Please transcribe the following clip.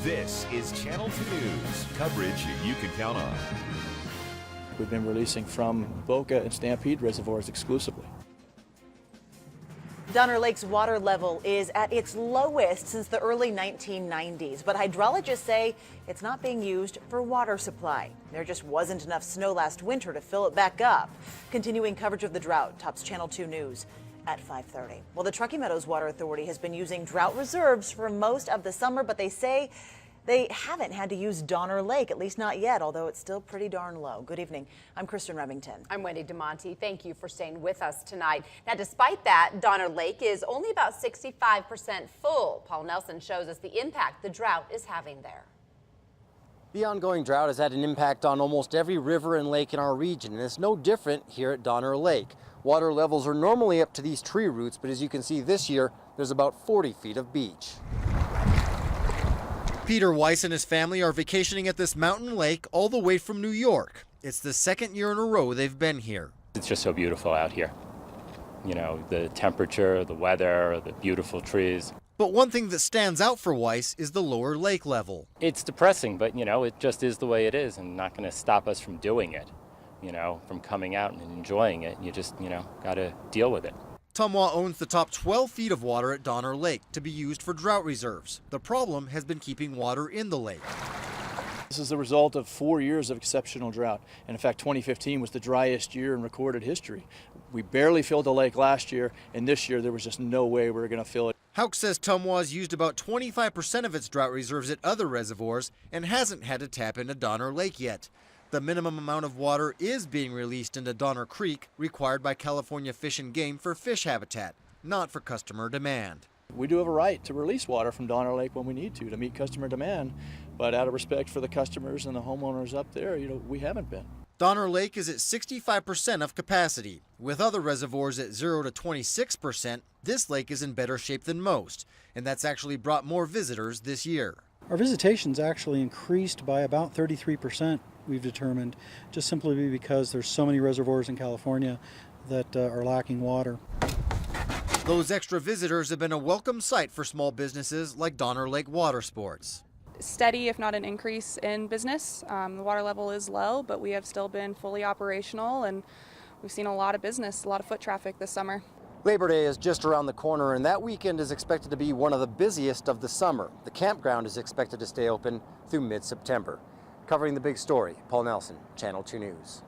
This is Channel 2 News, coverage you can count on. We've been releasing from Boca and Stampede reservoirs exclusively. Donner Lake's water level is at its lowest since the early 1990s, but hydrologists say it's not being used for water supply. There just wasn't enough snow last winter to fill it back up. Continuing coverage of the drought tops Channel 2 News at 5:30. Well, the Truckee Meadows Water Authority has been using drought reserves for most of the summer, but they say they haven't had to use Donner Lake, at least not yet, although it's still pretty darn low. Good evening. I'm Kristen Remington. I'm Wendy DeMonte. Thank you for staying with us tonight. Now, despite that, Donner Lake is only about 65% full. Paul Nelson shows us the impact the drought is having there. The ongoing drought has had an impact on almost every river and lake in our region, and it's no different here at Donner Lake. Water levels are normally up to these tree roots, but as you can see this year, there's about 40 feet of beach. Peter Weiss and his family are vacationing at this mountain lake all the way from New York. It's the second year in a row they've been here. It's just so beautiful out here. You know, the temperature, the weather, the beautiful trees. But one thing that stands out for Weiss is the lower lake level. It's depressing, but, you know, it just is the way it is and not going to stop us from doing it, you know, from coming out and enjoying it. You just, you know, got to deal with it. Tumwa owns the top 12 feet of water at Donner Lake to be used for drought reserves. The problem has been keeping water in the lake. This is the result of 4 years of exceptional drought. And in fact, 2015 was the driest year in recorded history. We barely filled the lake last year, and this year there was just no way we were going to fill it. Houck says Tumwa's used about 25% of its drought reserves at other reservoirs and hasn't had to tap into Donner Lake yet. The minimum amount of water is being released into Donner Creek, required by California Fish and Game for fish habitat, not for customer demand. We do have a right to release water from Donner Lake when we need to meet customer demand, but out of respect for the customers and the homeowners up there, you know, we haven't been. Donner Lake is at 65% of capacity. With other reservoirs at 0 to 26%, this lake is in better shape than most, and that's actually brought more visitors this year. Our visitation's actually increased by about 33%, we've determined, just simply because there's so many reservoirs in California that are lacking water. Those extra visitors have been a welcome sight for small businesses like Donner Lake Water Sports. Steady, if not an increase in business. The water level is low, but we have still been fully operational, and we've seen a lot of business, a lot of foot traffic this summer. Labor Day is just around the corner, and that weekend is expected to be one of the busiest of the summer. The campground is expected to stay open through mid-September. Covering the big story, Paul Nelson, Channel 2 News.